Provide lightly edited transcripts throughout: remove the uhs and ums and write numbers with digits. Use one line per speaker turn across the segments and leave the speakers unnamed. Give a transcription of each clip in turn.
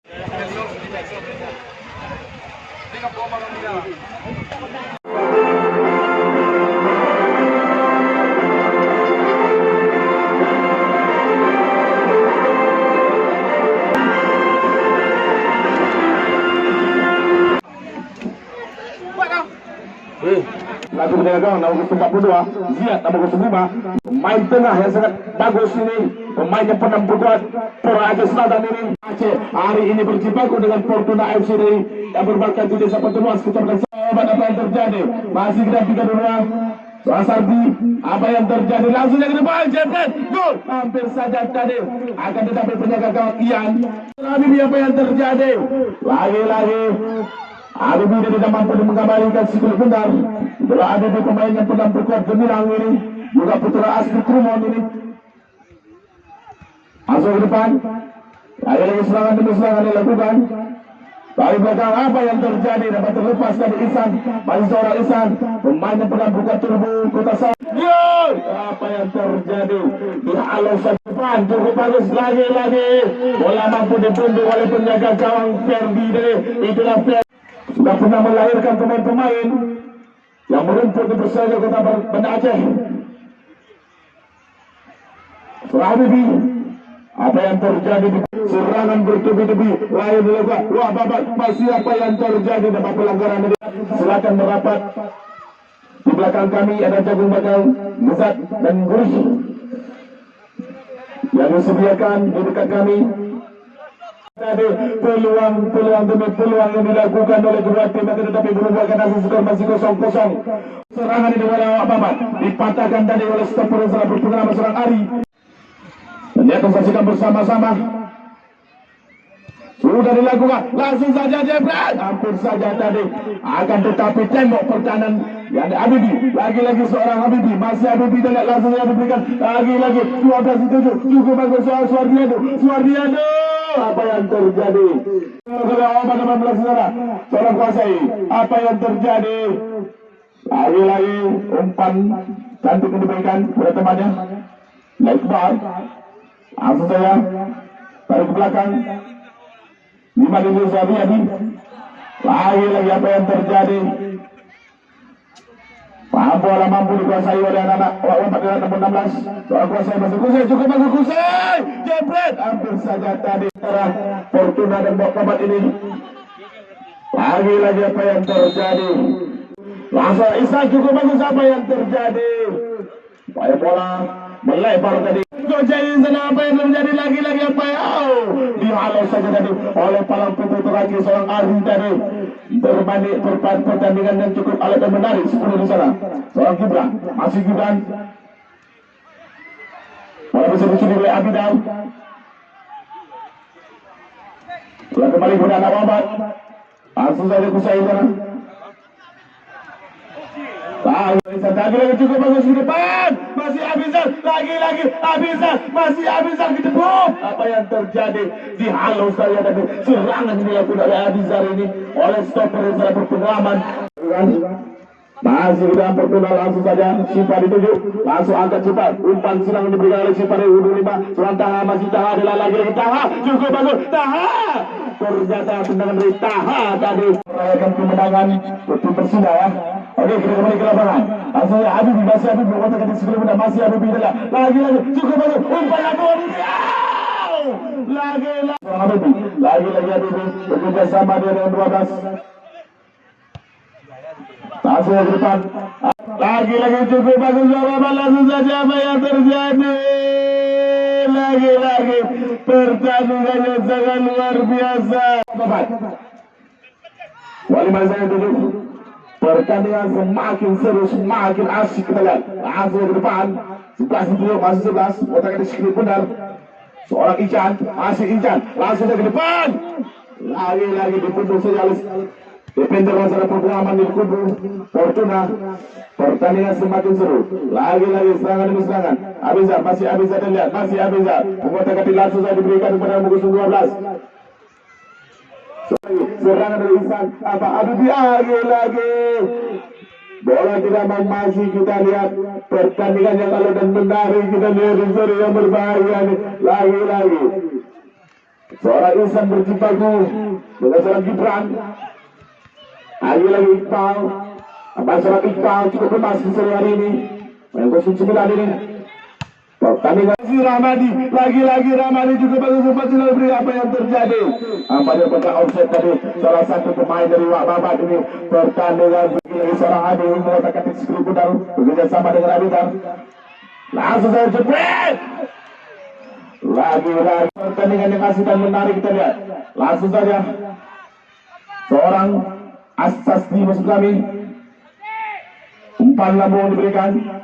Lagu pedagang nomor 42 Ziad nomor 05, pemain tengah yang sangat bagus ini, pemain yang pernah berbuat Pura Aceh Selatan ini. Aceh hari ini berjibaku dengan Fortuna FC yang berbakat di Desa Petunas Kecamatan Sahabat. Apa yang terjadi? Masih kita 3-2. Soal Sardi, apa yang terjadi? Langsung yang ke depan, jebret, gol. Hampir saja tadi, akan tetapi penjaga gawang Ian. Habib, apa yang terjadi? Lagi-lagi Habibie tidak mampu mengembalikan sikul benar. Itulah Habibie pemain yang pernah berkuat gemilang ini, juga putra asli Krumon ini. Masuk ke depan, lagi serangan demi serangan dilakukan. Dari belakang, apa yang terjadi? Dapat terlepas dari Ihsan, masih seorang Ihsan, pemain yang pernah berkuat turbo kota Sawah. Apa yang terjadi? Dihalau saja depan, cukup bagus lagi-lagi. Bola mampu dibunuh oleh penjaga gawang Ferdi dari itulah Ferdi. Sudah pernah melahirkan pemain-pemain yang merumput di Persija Kota Banda Aceh. Surah Habibie, apa yang terjadi di serangan bertubi-tubi lain dilakukan. Wah babat, masih apa yang terjadi dapat pelanggaran ini. Silakan merapat. Di belakang kami ada Jagung Bakal, Muzat dan Gurus yang disediakan di dekat kami. Ada peluang demi peluang yang dilakukan oleh kedua tim, tetapi berubahkan hasil skor masih 0-0. Serangan ini oleh Awak Babat dipatahkan tadi oleh stopper yang salah berpengalaman seorang Ari. Dan dia akan saksikan bersama-sama. Sudah dilakukan, langsung saja jebret, hampir saja tadi, akan tetapi tembok pertahanan yang Habibie, lagi-lagi seorang Habibie, masih Habibie dan langsung yang diberikan, lagi-lagi 12-7, cukup bagus soal Suardiado, apa yang terjadi? Kalau Oman 18 saudara, tolong kuasai, apa yang terjadi? Lagi-lagi umpan cantik yang diberikan kepada temannya, Laikbar, langsung saja tarik ke belakang. 5 dulu Zabiadi. Lagi-lagi apa yang terjadi? Bola mampu dikuasai oleh anak-anak Wawat 16. Soal kuasai masuk Kusai, cukup bagus Kusai. Jebret, hampir saja tadi antara Fortuna dan Babat ini. Lagi-lagi apa yang terjadi? Langsung Isa, cukup bagus, apa yang terjadi? Upaya bola melebar tadi. Jadi sana apa yang terjadi? Lagi-lagi apa ya? Dihalau saja tadi oleh palang pintu kaki seorang Ari tadi. Pertandingan yang cukup alat dan menarik 10 di sana. Seorang Gibran, masih Gibran. Bola bisa dicuri oleh Abidal. Setelah kembali kepada anak Wabat, langsung saja Kusai sana. Lagi-lagi cukup bagus di depan, masih Abizar, lagi-lagi Abizar, masih Abizar ke depan. Apa yang terjadi? Dihalau saya tadi, serangan dilakukan oleh Abizar ini oleh stopper yang sangat berpengalaman. Masih dalam Fortuna, langsung saja Sipa dituju, langsung angkat Sipa, umpan silang diberikan oleh Sipa dari U25. Seorang Taha, masih Taha, adalah lagi-lagi Taha, cukup bagus Taha. Ternyata tendangan dari Taha tadi merayakan kemenangan untuk Persida ya. Oke, kita kembali ke lapangan. Langsung ya Habibie, masih Habibie berkotak di sebelah muda, masih Habibie adalah lagi-lagi cukup bagus umpan lagi-lagi Habibie bekerja sama dengan 12. Langsung ke depan, lagi-lagi cukup bagus jawaban. Langsung saja apa yang terjadi? Lagi-lagi pertandingannya sangat luar biasa. Wali Mazhar duduk. Pertandingan semakin seru, semakin asik kita lihat. Langsung ke depan, 11 itu masih 11. Otaknya di sekali benar. Seorang Ican, masih Ican, langsung ke depan. Lagi-lagi dipuntung sosialis. Defender masalah perpengalaman di kubu Fortuna. Pertandingan semakin seru. Lagi-lagi serangan demi serangan. Abizar, masih Abizar dan lihat, masih Abizar. Penguatan kaki langsung saja diberikan kepada Mugus 12. Serangan dari Ihsan, apa Habibie lagi-lagi. Bola tidak masih kita lihat pertandingan yang lalu dan menarik, kita lihat di seri yang berbahaya nih. Lagi-lagi Seorang Ihsan berjibaku dengan seorang Gibran. Lagi Iqbal. Apa seorang Iqbal cukup lemas di sore hari ini. Main 09 ini. Pertandingan Ramadi, lagi-lagi Ramadi juga bagus sempat beri apa yang terjadi. Nampaknya pecah offset tadi salah satu pemain dari Wak Babat ini. Pertandingan lagi seorang Adi mengatakan skru pudar bekerja sama dengan Abidar. Langsung saya jepret. Lagi-lagi pertandingan yang asik dan menarik kita lihat. Langsung saja seorang asas di maksud kami. Umpan lambung diberikan.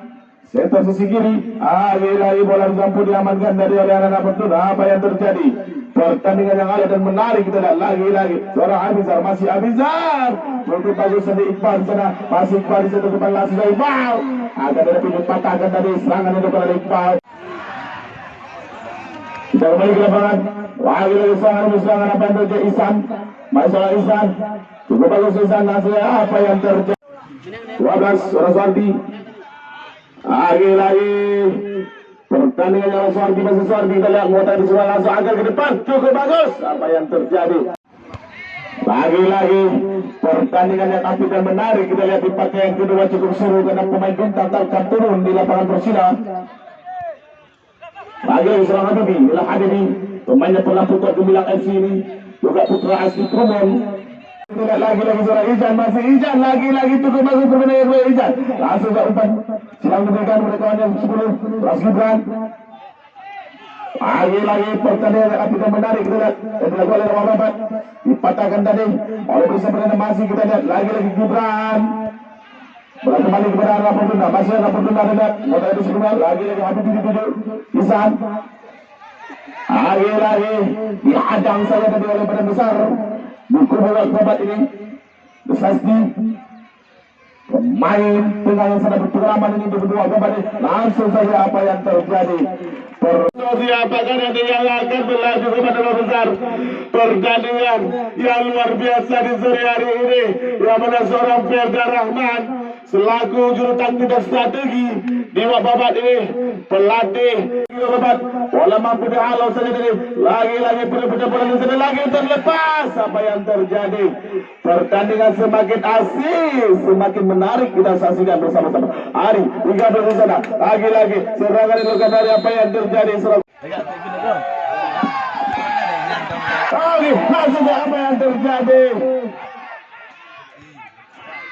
Setor sisi kiri, lagi bola jampu diamankan dari oleh anak Fortuna. Apa yang terjadi? Pertandingan yang ada dan menarik kita lihat lagi-lagi. Seorang Abizar, masih Abizar. Cukup bagus dari Iqbal di sana. Masih Iqbal di situ depan langsung dari Iqbal. Akan ada dipatahkan dari serangan yang depan dari Iqbal. Kita kembali ke lapangan. Lagi-lagi serangan apa yang terjadi Ihsan. Masih seorang Ihsan. Cukup bagus Ihsan. Langsung apa yang terjadi? 12 seorang Suardi. Lagi-lagi pertandingan yang Suardi masih Suardi. Kita lihat muatan di sebelah langsung angkat ke depan. Cukup bagus. Apa yang terjadi? Lagi-lagi pertandingan yang apik dan menarik. Kita lihat di partai yang kedua cukup seru karena pemain Bintang Talkam turun di lapangan Persida. Lagi-lagi seorang Habibi. Inilah Habibi. Pemainnya pernah putra Gemilang FC ini. Juga putra asli Krumon. Lagi-lagi seorang Ihsan, masih Ihsan, lagi-lagi cukup bagus permainan yang Ihsan. Langsung ke umpan, silang diberikan oleh kawan yang 10, Ras Gibran. Lagi-lagi pertandingan yang apik dan menarik kita lihat. Yang dilakukan oleh Wak Babat. Dipatahkan tadi oleh bersama dengan masih kita lihat. Lagi-lagi Gibran. Bola kembali kepada arah Fortuna, masih arah Fortuna lihat. Motor itu sebelumnya, lagi-lagi Habib dituju. Ihsan. Lagi-lagi dihadang saja tadi oleh badan besar. Buku Wak Babat ini Besasdi pemain tengah yang sangat berpengalaman ini untuk Wak Babat ini. Langsung saja apa yang terjadi. Apakah ada yang akan berlanjut kepada Wak Besar. Pertandingan yang luar biasa di sore hari ini yang mana seorang Ferda Rahman selaku juru taktik dan strategi di Wak Babat ini, pelatih Wak Babat, bola mampu dihalau saja ini. Lagi-lagi pecah bola di sana, lagi terlepas. Apa yang terjadi? Pertandingan semakin asik, semakin menarik kita saksikan bersama-sama. Ari, 13 di sana. Lagi-lagi serangan dilakukan dari apa yang terjadi. Langsung apa yang terjadi?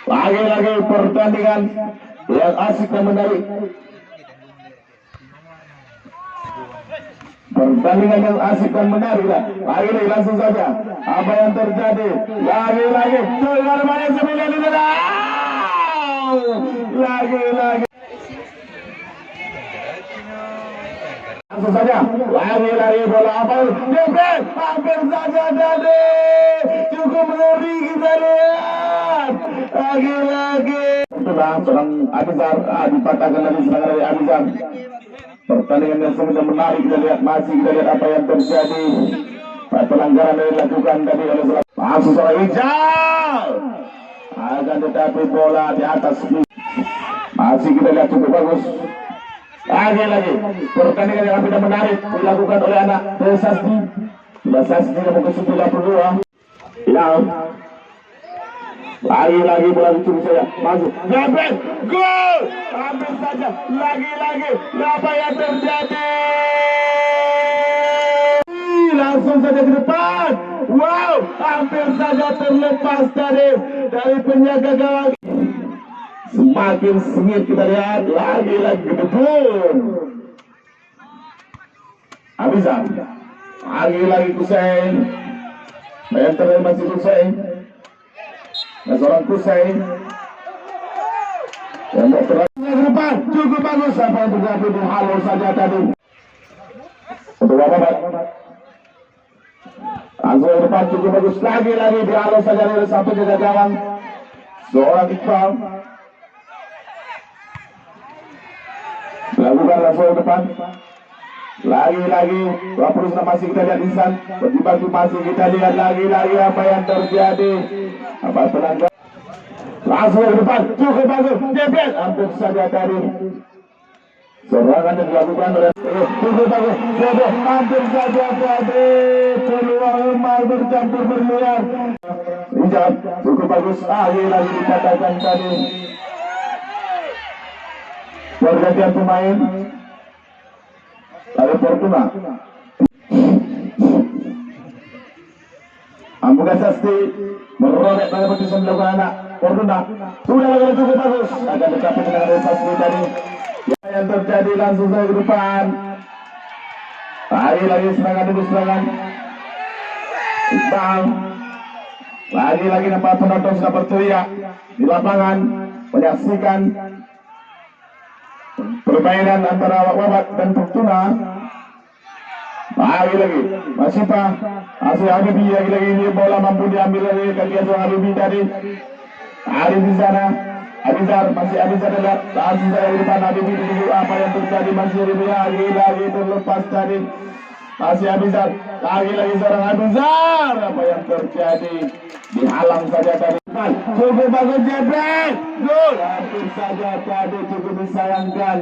Lagi-lagi pertandingan yang asik dan menarik. Pertandingan yang asik dan menarik. Lagi-lagi langsung saja apa yang terjadi? Lagi-lagi dengan banyak 9 di sana. Lagi-lagi langsung saja. Lagi-lagi bola apa? Jebret, hampir saja tadi. Cukup ngeri kita lihat. Lagi-lagi itulah seorang Abizar, dipatahkan lagi serangan dari Abizar. Pertandingan yang sangat menarik kita lihat, masih kita lihat apa yang terjadi. Pelanggaran yang dilakukan tadi oleh langsung seorang Ijal. Akan tetapi bola di atas. Masih kita lihat cukup bagus. Lagi-lagi pertandingan yang tidak menarik dilakukan oleh anak Besasdi. Besasdi nomor 92. Ya. Lagi-lagi bola dicuri saya. Masuk. Jebret. Gol. Hampir saja. Lagi-lagi. Apa yang terjadi? Langsung saja ke depan. Wow. Hampir saja terlepas dari penjaga gawang. Semakin sengit kita lihat. Lagi-lagi gedebun. Abizar. Lagi-lagi Kusain. Yang terakhir masih Kusain. Nah, seorang Kusai yang mau terang ke depan cukup bagus. Apa yang terjadi? Dihalau saja tadi untuk Wak Babat. Langsung ke depan cukup bagus. Lagi-lagi dihalau saja dari sampai ke gawang seorang Iqbal. Dilakukan langsung ke depan. Lagi-lagi terus masih kita lihat Ihsan berjibaku, masih kita lihat lagi-lagi apa yang terjadi. Apa pelanggar langsung ke depan cukup bagus. Jebret hampir saja tadi Serangan yang dilakukan oleh cukup bagus, hampir saja tadi peluang emas bercampur berliar. Rijal cukup bagus, lagi dikatakan tadi pergantian pemain. Lalu Fortuna Ambuga Sasti merobek pada posisi melakukan anak Fortuna sudah lakukan cukup bagus, akan tetapi dengan Sasti tadi yang terjadi langsung saja ke depan. Lagi serangan demi serangan. Iqbal lagi nampak penonton sudah berteriak di lapangan menyaksikan permainan antara Wabat dan Fortuna. Lagi masih Habibi lagi ini bola mampu diambil oleh kaki asuh Habibi tadi. Ada di sana Abizar lihat langsung saya di depan Habibi dulu apa yang terjadi masih lagi terlepas tadi. Masih Abizar lagi seorang Abizar, apa yang terjadi dihalang saja tadi. Cukup bagus Jebrek, gol hampir saja tadi, cukup disayangkan.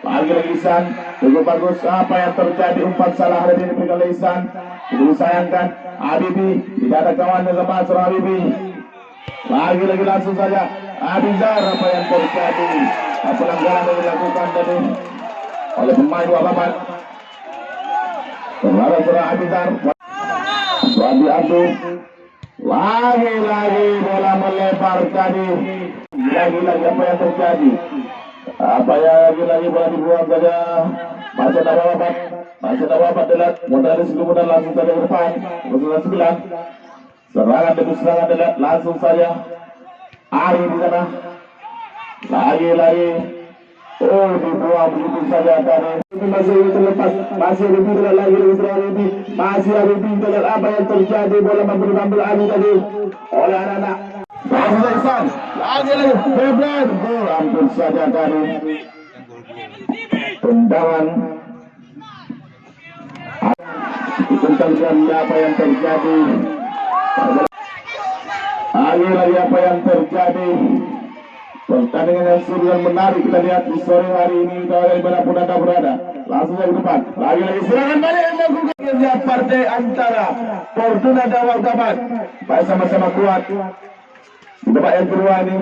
Lagi Isan, cukup bagus, apa yang terjadi, umpan salah hari ini diberikan oleh Isan, cukup disayangkan. Habibi tidak ada kawannya sama seorang Habibi. Lagi langsung saja Abizar, apa yang terjadi, pelanggaran yang dilakukan tadi oleh pemain Wababat. Terlalu seorang Abizar, Suadi Abdu, lagi bola melebar tadi. Lagi apa yang terjadi? Apa yang lagi bola dibuang saja. Masih ada Wababat delat, modal kemudian langsung saja ke depan. Berusaha 9. Serangan demi serangan delat langsung saja. Ari di sana. Lagi. Oh, dibuang begitu saja tadi. Masih terlepas, masih Habibi delat lagi serangan Habibi. Masih Habibi delat, apa yang terjadi, bola diambil Ali tadi oleh anak-anak. Langsung saja Isan. Lagi Bebel. Oh, hampir saja tadi. Tendangan. Tentang apa yang terjadi. Lagi apa yang terjadi. Pertandingan yang seru dan menarik kita lihat di sore hari ini dimanapun Anda berada. Langsung saja ke depan. Lagi serangan balik yang dilakukan partai antara Fortuna dan Wababat. Sama-sama kuat. Di babak yang kedua ini